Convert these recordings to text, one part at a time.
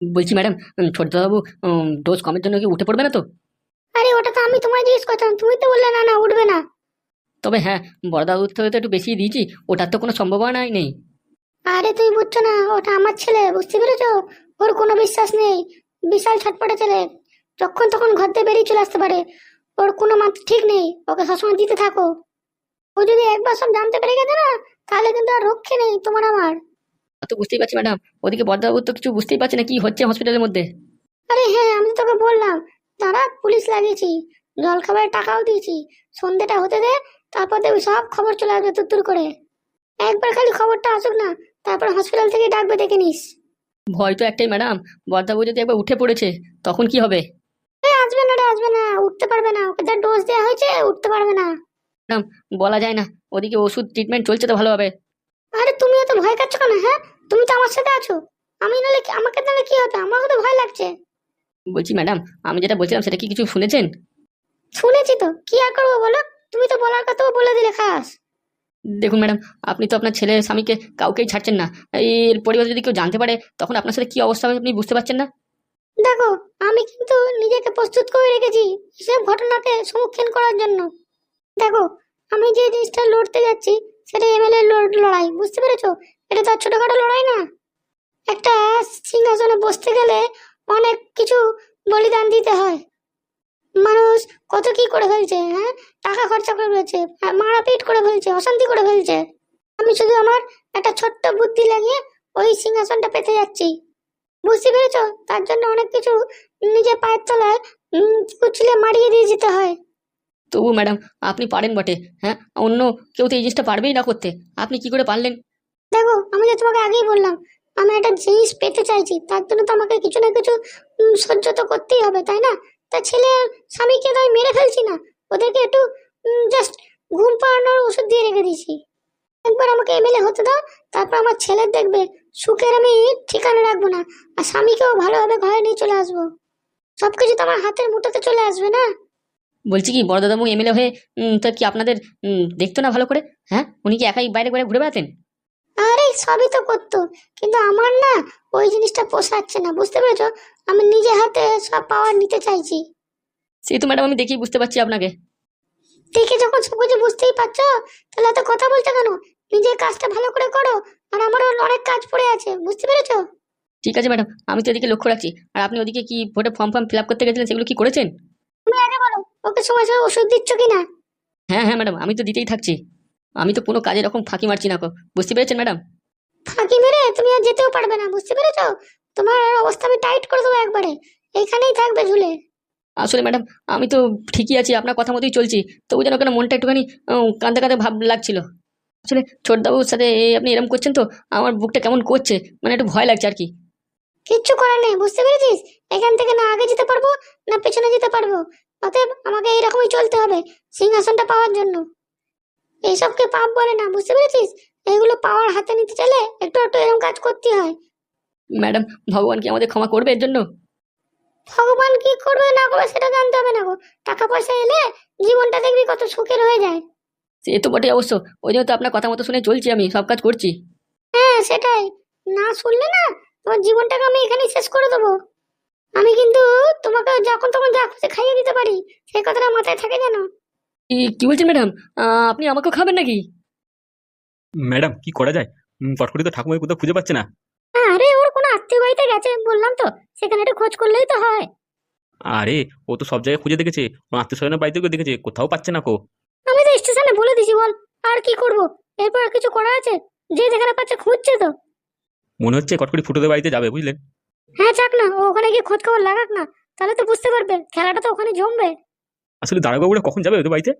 বলছি madam, ছোটদাবাবু dose কমের জন্য কি উঠে পড়বে না তো? আরে ওটা তো আমি তোমায় জিজ্ঞেস করতাম, তুমি তো বললে না না উঠবে না। তবে হ্যাঁ, বড়দাবাবুর থেকে তো একটু বেশি দিয়েছি, ওটার তো কোনো সম্ভাবনাই নেই। আরে তুমি বুঝছো না, ওটা আমার ছেলে, বুঝতে পেরেছো? ওর কোনো বিশ্বাস নেই। বিশাল ছটপটে ছেলে, যখন তখন ঘর থেকে বেরিয়ে চলে আসতে পারে। ওর কোনো মাত্রা ঠিক নেই, ওকে সবসময় দিতে থাকো। ও যদি একবার সব জানতে পেরে গেছে না, তাহলে কিন্তু আর রক্ষে নেই তোমার আমার। তা তো বুঝতেই পারছি ম্যাডাম, ওদিকে বড়দাবাবু তো কিছু বুঝতেই পারছে না কি হচ্ছে হসপিটালের মধ্যে। আরে হ্যাঁ, আমি তো তোকে বললাম, দাঁড়া পুলিশ লাগিয়েছি, জল খাবারের টাকাও দিয়েছি। সন্ধ্যেটা হতে দে, তারপর দেখবি সব খবর চলে আসবে তুত্তুর করে। একবার খালি খবরটা আসুক না, তারপর হসপিটাল থেকে ডাকবে, দেখে নিস। ভয় তো একটাই ম্যাডাম, বড়দাবাবু যদি একবার উঠে পড়েছে তখন কি হবে? আসবে না রে, আসবে না, উঠতে পারবে না, ওকে যা ডোজ দেওয়া হয়েছে উঠতে পারবে না। ম্যাডাম, বলা যায় না, ওদিকে ওষুধ ট্রিটমেন্ট চলছে তো ভালোভাবে। আরে তুমি এত ভয় কাচ্ছ কেন, হ্যাঁ? তুমি তো আমার সাথে আছো। আমি নালে আমাকে নালে কি হতো, আমাকে তো ভয় লাগছে। বলছি ম্যাডাম, আমি যেটা বলছিলাম সেটা কি কিছু শুনেছেন? শুনেছি তো, কি আর করবো বলো? তুমি তো বলার কথাও বলে দিলে খাস। দেখুন ম্যাডাম, আপনি তো আপনার ছেলে স্বামীকে কাউকেই ছাড়ছেন না। এর পরিবার যদি কেউ জানতে পারে তখন আপনার সাথে কি অবস্থা হবে আপনি বুঝতে পারছেন না? দেখো, আমি কিন্তু নিজেকে প্রস্তুত করে রেখেছি এসব ঘটনাকে সম্মুখীন করার জন্য। দেখো, আমি যে জিনিসটা লড়তে যাচ্ছি সেটা এমএলএ লড়াই, বুঝতে পেরেছো? এটা তো আর ছোটখাটো লড়াই না। একটা সিংহাসনে বসতে গেলে অনেক কিছু বলিদান দিতে হয়। মানুষ কত কি করে ফেলছে, হ্যাঁ? টাকা খরচা করে ফেলছে, মারাপিট করে ফেলছে, অশান্তি করে ফেলছে। আমি শুধু আমার একটা ছোট্ট বুদ্ধি লাগিয়ে ওই সিংহাসনটা পেতে যাচ্ছি, বুঝতে পেরেছো? তার জন্য অনেক কিছু নিজের পায়ের তলায় কুচলে মারিয়ে দিয়ে যেতে হয়। তবু ম্যাডাম, আপনি পারেন বটে। হ্যাঁ, অন্য কেউ তো এই জিনিসটা পারবেই না করতে, আপনি কি করে পারলেন? দেখো, আমি যে তোমাকে আগেই বললাম, আমি একটা জিনিস পেতে চাইছি, তার জন্য তো আমাকে কিছু না কিছু সহ্য তো করতেই হবে, তাই না? তা ছেলে স্বামীকে তো আমি মেরে ফেলছি না, ওদেরকে একটু জাস্ট ঘুম পাড়ানোর ওষুধ দিয়ে রেখে দিয়েছি। একবার আমাকে এমএলএ হতে দাও, তারপর আমার ছেলের দেখবে সুখের আমি ঠিকানা রাখবো না, আর স্বামীকেও ভালোভাবে ঘরে নিয়ে চলে আসবো। সবকিছু তো আমার হাতের মুঠোতে চলে আসবে না। বলছি কি, বড়দাদাবু এমএলএ হয়ে তা কি আপনাদের দেখতো না ভালো করে? হ্যাঁ, উনি কি একাই বাইরে বাইরে ঘুরে বেড়াতেন? আরে সবই তো করতো, কিন্তু আমার না ওই জিনিসটা পোষাচ্ছে না, বুঝতে পেরেছো? আমি নিজে হাতে সব পাওয়ার নিতে চাইছি। সেই তো ম্যাডাম, আমি দেখেই বুঝতে পারছি আপনাকে। দেখে যখন সবকিছু বুঝতেই পারছো, তাহলে এত কথা বলছো কেন? নিজের কাজটা ভালো করে করো, আর আমারও অনেক কাজ পড়ে আছে, বুঝতে পেরেছো? ঠিক আছে ম্যাডাম, আমি তো এদিকে লক্ষ্য রাখছি। আর আপনি ওদিকে কি ভোটে ফর্ম ফর্ম ফিল আপ করতে গেছিলেন, সেগুলো কি করেছেন? তুমি আগে বলো, ওকে সময় সময় ওষুধ দিচ্ছ কিনা? হ্যাঁ হ্যাঁ ম্যাডাম, আমি তো দিতেই থাকছি। আমি তো কোনো কাজে এরকম ফাঁকি মারছি না গো, বুঝতে পেরেছেন ম্যাডাম? ফাঁকি মেরে তুমি আর যেতেও পারবে না, বুঝতে পেরেছো? তোমার আর অবস্থা আমি টাইট করে দেবো একবারে, এইখানেই থাকবে ঝুলে। আসলে ম্যাডাম, আমি তো ঠিকই আছি, আপনার কথা মতোই চলছি। তবু যেন কেন মনটা একটুখানি কাঁদতে কাঁদতে ভাব লাগছিল। আসলে ছোটবাবুর সাথে আপনি এরকম করছেন তো আমার বুকটা কেমন করছে, মানে একটু ভয় লাগছে আর কি। কিচ্ছু করার নেই, বুঝতে পেরেছিস? এখান থেকে না আগে যেতে পারবো, না পেছনে যেতে পারবো। অতএব আমাকে এইরকমই চলতে হবে সিংহাসনটা পাওয়ার জন্য। এইসবকে পাপ বলে না, বুঝতে পেরেছিস? এগুলো পাওয়ার হাতে নিতে চাইলে একটু একটু এরকম কাজ করতে হয়। ম্যাডাম, ভগবান কি আমাদের ক্ষমা করবে এর জন্য? ভগবান কি করবে না করবে সেটা জানতে হবে না গো। টাকা পয়সা এলে জীবনটা দেখবি কত সুখের হয়ে যায়। সে তো বটে অবশ্য, ওই জন্য তো আপনার কথা মতো শুনে চলছি, আমি সব কাজ করছি। হ্যাঁ সেটাই, না শুনলে না তোমার জীবনটাকে আমি এখানেই শেষ করে দেবো। আমি কিন্তু তোমাকে যখন তখন যা খুশি খাইয়ে দিতে পারি, সেই কথাটা মাথায় থাকে জানো? কি বলছেন ম্যাডাম? আপনি আমাকেও খাবেন নাকি? ম্যাডাম কি করা যায়? কটকটি তো ঠাকুমাকে কোথাও খুঁজে পাচ্ছে না। আরে ওর কোনো আত্মীয় বাড়িতে গেছে বললাম তো, সেখানে একটু খোঁজ করলেই তো হয়। আরে ও তো সব জায়গায় খুঁজে দেখেছে, ওর আত্মীয় স্বজনের বাড়িতে গিয়ে দেখেছে, কোথাও পাচ্ছে না কো। আমি তো স্টেশনে বলে দিছি বল, আর কি করব? এরপর আর কিছু করা আছে? যে যেখানে পাচ্ছে খুঁজছে তো। মনে হচ্ছে কটকটি ফুটোদের বাড়িতে যাবে, বুঝলেন? হ্যাঁ যাক না, ও ওখানে গিয়ে খোঁজ খবর লাগাক না, তাহলে তো বুঝতে পারবে খেলাটা তো ওখানে জমবে। আসলে দারোগাবুরা কখন যাবে ওদের বাড়িতে?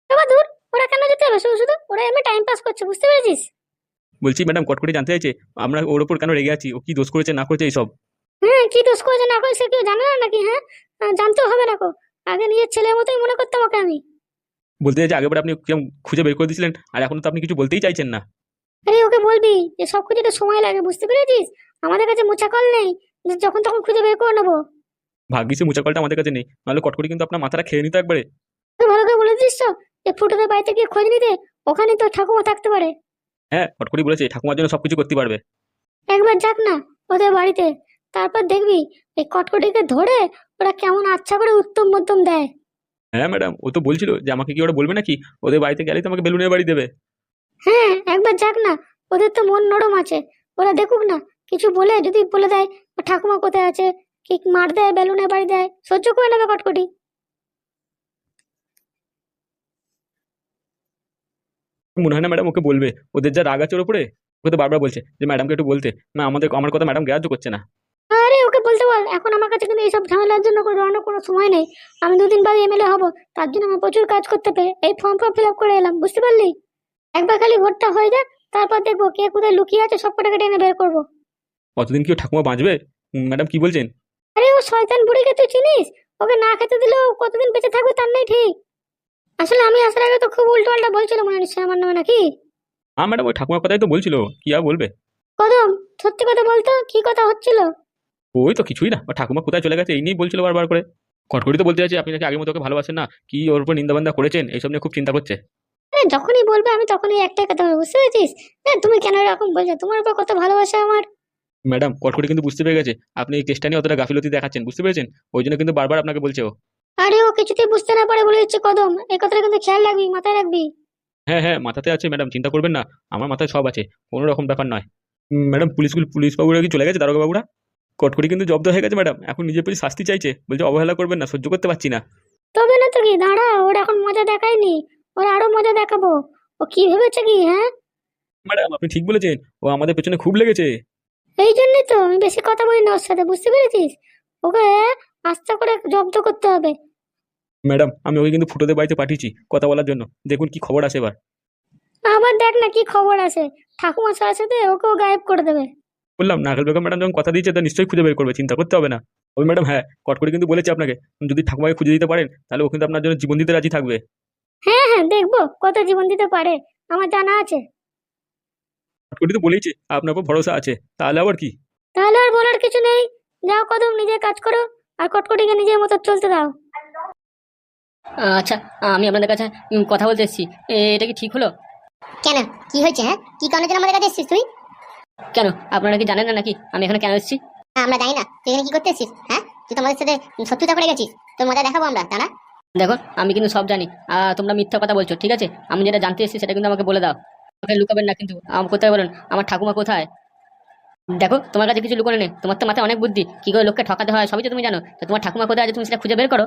এবার দূর, ওরা কেন যেতে হবে শুধু শুধু? ওরা এমনি টাইম পাস করছে, বুঝতে পেরেছিস? বলছি ম্যাডাম, কটকটি জানতে চাইছে আমরা ওর ওপর কেন রেগে আছি, ও কি দোষ করেছে না করেছে এইসব। হ্যাঁ, কি দোষ করেছে না করেছে কেউ জানে না নাকি, হ্যাঁ? জানতেও হবে না কো। আগে নিজের ছেলের মতোই মনে করতাম ওকে আমি। বলতে চাইছে আগেবার আপনি কেমন খুঁজে বের করে দিয়েছিলেন, আর এখন তো আপনি কিছু বলতেই চাইছেন না। আরে ওকে বলবি যে সব কিছুতে সময় লাগে, বুঝতে পেরেছিস? আমাদের কাছে মোছা কল নেই যে যখন তখন খুঁজে বের করে নেবো। ভাগ্যিস মুচাকলটা আমাদের কাছে নেই, নাহলে কটকটি কিন্তু আপনার মাথাটা খেয়ে নিত একবারে। তুই ভালো করে বলে দিস তো যে ফুটোদের বাড়িতে গিয়ে খোঁজ নিতে, ওখানে তো ঠাকুমা থাকতে পারে। হ্যাঁ, কটকটি বলেছে ঠাকুমার জন্য সবকিছু করতে পারবে। একবার যাক না ওদের বাড়িতে, তারপর দেখবি এই কটকটিকে ধরে ওরা কেমন আচ্ছা করে উত্তম মধ্যম দেয়। হ্যাঁ ম্যাডাম, ও তো বলছিল যে আমাকে কি ওরা বলবে নাকি ওদের বাড়িতে গেলেই তো আমাকে বেলুনের বাড়ি দেবে। হ্যাঁ, একবার যাক না, ওদের তো মন নরম আছে। ওরা দেখুক না, কিছু বলে যদি বলে দেয় ও ঠাকুমা কোথায় আছে, কি মার দেয়, বেলুনে বাড়ি দেয়, সহ্য করে নেবে কটকটি। মনে হয় না ম্যাডাম ওকে বলবে, ওদের যা রাগ আছে ওর উপরে। ওকে তো বারবার বলছে যে ম্যাডামকে একটু বলতে, না আমার কথা ম্যাডাম গ্রাহ্য করছে না। আরে ওকে বলতে বল, এখন আমার কাছে কিন্তু এইসব ঝামেলার জন্য কোনো কোনো সময় নেই। আমি 2 দিন বাদে এমএলএ হব, তার জন্য আমার প্রচুর কাজ করতে হবে। এই ফর্ম ফিল আপ করে এলাম, বুঝতে পারলি? একবার খালি ভোটটা হয়ে যাক, তারপর দেখবো কে কোথায় লুকিয়ে আছে, সব কটাকে টেনে বের করবো। অতদিন কি ও ঠাকুমা বাঁচবে? ম্যাডাম কি বলছেন? আরে ও শয়তান বুড়িকে তুই চিনিস? ওকে না খেতে দিলেও কতদিন বেঁচে থাকবে তার নেই ঠিক। আসলে আমি আসার আগে তো খুব উল্টো পাল্টা বলছিল মনে নিশ্চয় আমার নামে নাকি। হ্যাঁ ম্যাডাম, ওই ঠাকুমার কথাই তো বলছিল, কি আর বলবে। কদম, সত্যি কথা বলতো, কি কথা হচ্ছিল? ওই তো কিছুই না, ও ঠাকুমা কোথায় চলে গেছে এই নিয়েই বলছিল বারবার করে। কটকটি তো বলতে চাইছে আপনি নাকি আগের মতো ওকে ভালোবাসেন না, কি ওর উপর নিন্দাবান্দা করেছেন, এইসব নিয়ে খুব চিন্তা করছে। আরে যখনই বলবে আমি তখনই একটাই কথা বলবো, বুঝতে পেরেছিস? হ্যাঁ, তুমি কেন এরকম বলছো? তোমার উপর কত ভালোবাসা আমার। ম্যাডাম কটকটি কিন্তু বুঝতে পেরে গেছে আপনি এই কেসটা নিয়ে অতটা গাফিলতি দেখাচ্ছেন, বুঝতে পেরেছেন? ওই জন্য কিন্তু বারবার আপনাকে বলছে ও। আরে ও কিছুতেই বুঝতে না পারে বলে দিচ্ছে কদম, এই কথাটা কিন্তু খেয়াল রাখবি, মাথায় রাখবি। হ্যাঁ হ্যাঁ, মাথাতে আছে ম্যাডাম, চিন্তা করবেন না। আমার মাথায় সব আছে, কোনো রকম ব্যাপার নয়। ম্যাডাম পুলিশ বাবুরা কি চলে গেছে, দারোগা বাবুরা? কটকটি কিন্তু জব্দ হয়ে গেছে ম্যাডাম, এখন নিজের প্রতি শাস্তি চাইছে, বলছে অবহেলা করবেন না, সহ্য করতে পারছি না। তবে না তো কি, দাঁড়া, ওর এখন মজা দেখায়নি, ওর আরো মজা দেখাবো। ও কি ভেবেছে কি, হ্যাঁ? ম্যাডাম আপনি ঠিক বলেছেন, ও আমাদের পেছনে খুব লেগেছে। এই জন্যই তো আমি বেশি কথা বলি না ওর সাথে, বুঝতে পেরেছিস? ওকে আস্তে করে জব্দ করতে হবে। ম্যাডাম আমি ওকে কিন্তু ফুটোদের বাড়িতে পাঠিয়েছি কথা বলার জন্য, দেখুন কি খবর আসে এবার। আবার দেখ না কি খবর আছে, ঠাকুমার সাথে সাথে ওকেও গায়েব করে দেবে। বললাম নাগেল বেগম ম্যাডাম যখন কথা দিয়েছে তা নিশ্চয়ই খুঁজে বের করবে, চিন্তা করতে হবে না। ওই ম্যাডাম হ্যাঁ, কটকটি কিন্তু বলেছে আপনাকে, যদি ঠাকুমাকে খুঁজে দিতে পারেন তাহলে ও কিন্তু আপনার জন্য জীবন দিতে রাজি থাকবে। হ্যাঁ হ্যাঁ, দেখবো কত জীবন দিতে পারে, আমার জানা আছে। কটকটি তো বলেইছে আপনার উপর ভরসা আছে, তাহলে আবার কি। তাহলে আর বলার কিছু নেই। যাও কদম, নিজের কাজ করো, আর কটকটিকে নিজের মতো চলতে দাও। আচ্ছা, আমি আপনাদের কাছে কথা বলতে এসেছি। এটা কি ঠিক হলো? কেন, কি হয়েছে? হ্যাঁ, কি কারণে যেন আমাদের কাছে এসেছিস তুই? কেন আপনারা কি জানেন না নাকি আমি এখানে কেন এসেছি? আমরা জানি না তুই এখানে কি করতে এসেছিস। হ্যাঁ, তুই তো আমাদের সাথে শত্রুতা করে গেছিস, তোর মজা দেখাবো আমরা, তা না? দেখো আমি কিন্তু সব জানি, তোমরা মিথ্যা কথা বলছো, ঠিক আছে? আমি যেটা জানতে এসেছি সেটা কিন্তু আমাকে বলে দাও, আমাকে লুকাবেন না কিন্তু। কোথায় বলেন, আমার ঠাকুমা কোথায়? দেখো তোমার কাছে কিছু লুকোনো নেই, তোমার তো মাথায় অনেক বুদ্ধি, কি করে লোককে ঠকাতে হয় সবই তো তুমি জানো। তো তোমার ঠাকুমা কোথায় আছে তুমি সেটা খুঁজে বের করো।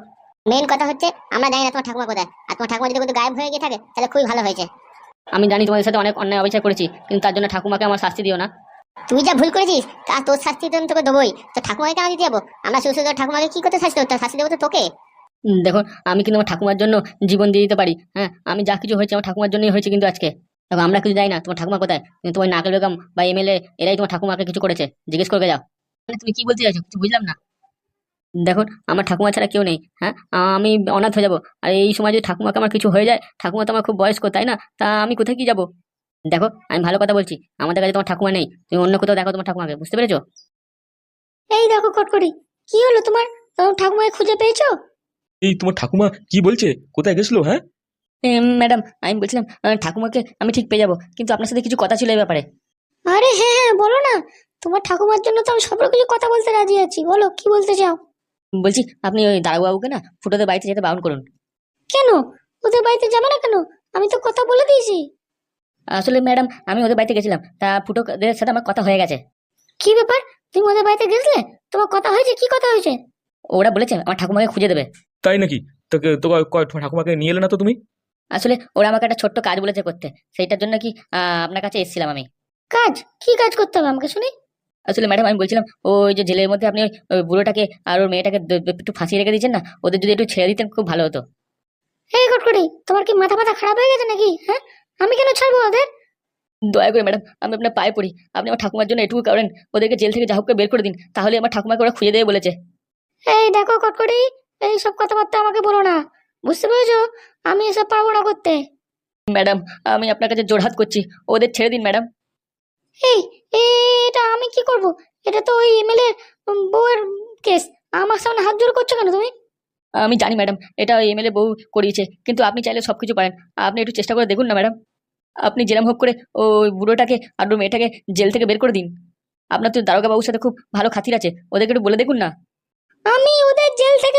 মেন কথা হচ্ছে আমরা জানি না তোমার ঠাকুমা কোথায়, আর তোমার ঠাকুমা যদি কোথাও গায়েব হয়ে গিয়ে থাকে তাহলে খুবই ভালো হয়েছে। আমি জানি তোমাদের সাথে অনেক অন্যায় অবিচার করেছি, কিন্তু তার জন্য ঠাকুমাকে আমার শাস্তি দিও না। তুই যা ভুল করেছিস তা তোর শাস্তি তো আমি তোকে দেবোই। তো ঠাকুমাকে কেন দিতে যাবো? আমরা শুধু শুধু তোর ঠাকুমাকে কি করতে শাস্তি দেবো? তার শাস্তি দেবো তো তোকে। দেখো আমি কিন্তু আমার ঠাকুমার জন্য জীবন দিয়ে দিতে পারি। হ্যাঁ, আমি যা কিছু হয়েছে আমার ঠাকুমার জন্যই হয়েছে, কিন্তু আজকে দেখো আমরা কিছু যাই না তোমার ঠাকুমা কোথায়, কিন্তু তোমার নাকেল বেগম বা এমএলএ এরাই তোমার ঠাকুমাকে কিছু করেছে, জিজ্ঞেস করে যাও। মানে তুমি কি বলতে চাইছো কিছু বুঝলাম না। দেখুন আমার ঠাকুমা ছাড়া কেউ নেই। হ্যাঁ, আমি অনাথ হয়ে যাবো, আর এই সময় যদি ঠাকুমাকে আমার কিছু হয়ে যায়, ঠাকুমা তো আমার খুব বয়স্ক তাই না, তা আমি কোথায় কি যাবো? দেখো আমি ভালো কথা বলছি, আমাদের কাছে তোমার ঠাকুমা নেই, তুমি অন্য কোথাও দেখো তোমার ঠাকুমাকে, বুঝতে পেরেছো? এই দেখো কটকটি, কি হলো তোমার? তোমার ঠাকুমাকে খুঁজে পেয়েছো? এই তোমার ঠাকুমা কি বলছে, কোথায় গেছিলো? হ্যাঁ ম্যাডাম আমি বলছিলাম ঠাকুমাকে আমি ঠিক পেয়ে যাবো, কিন্তু আপনার সাথে কিছু কথা ছিল এই ব্যাপারে। আরে হ্যাঁ হ্যাঁ, বলো না। তোমার ঠাকুমার জন্য তো আমি সব কিছু কথা বলতে রাজি আছি, বলো কি বলতে চাও। বলছি আপনি ওই দারোগাবুকে না ফুটোদের বাড়িতে যেতে বারণ করুন। কেন? ওদের বাড়িতে যাবে না কেন? আমি তো কথা বলে দিয়েছি। আসলে ম্যাডাম আমি ওদের বাড়িতে গেছিলাম, তা ফুটোদের সাথে আমার কথা হয়ে গেছে। কি ব্যাপার? তুমি ওদের বাড়িতে গেছিলে? তোমার কথা হয়েছে? কি কথা হয়েছে? ওরা বলেছে আমার ঠাকুমাকে খুঁজে দেবে। তাই নাকি? তোকে তো তোমার ঠাকুমাকে নিয়ে এলে না তো তুমি? আসলে ওরা আমাকে একটা ছোট্ট কাজ বলেছে করতে, সেইটার জন্য কি আপনার কাছে এসেছিলাম আমি। কাজ? কি কাজ করতে হবে আমাকে শুনি? আসলে ম্যাডাম আমি বলছিলাম ওই যে জেলের মধ্যে আপনি ওই বুড়োটাকে আর ওর মেয়েটাকে একটু ফাঁসিয়ে রেখে দিয়েছেন না, ওদের যদি একটু ছেড়ে দিতেন খুব ভালো হতো। এই কটকটি, তোমার কি মাথা মাথা খারাপ হয়ে গেছে নাকি? হ্যাঁ, আমি কেন ছাড়বো ওদের? দয়া করে ম্যাডাম আমি আপনার পায়ে পড়ি, আপনি আমার ঠাকুমার জন্য এটুকু করেন, ওদেরকে জেল থেকে যা হোক করে বের করে দিন, তাহলে আমার ঠাকুমাকে ওরা খুঁজে দেবে বলেছে। এই দেখো কটকটি, এই সব কথাবার্তা আমাকে বলো না, বুঝতে পেরেছো? আমি এসব পারবো না করতে। ম্যাডাম আমি আপনার কাছে জোড়হাত করছি, ওদের ছেড়ে দিন ম্যাডাম। এই এটা আমি কি করব? এটা তো ওই এমএলএ বউয়ের কেস। আমার সামনে হাত জোড় করছো কেন তুমি? আমি জানি ম্যাডাম এটা এমএলএ বউ করিয়েছে, কিন্তু আপনি চাইলে সবকিছু পারেন, আপনি একটু চেষ্টা করে দেখুন না ম্যাডাম, আপনি যেরকম হোক করে ওই বুড়োটাকে আর ওর মেয়েটাকে জেল থেকে বের করে দিন। আপনার তো দারোগা বাবুর সাথে খুব ভালো খাতির আছে, ওদেরকে একটু বলে দেখুন না। আমি ওদের জেল থেকে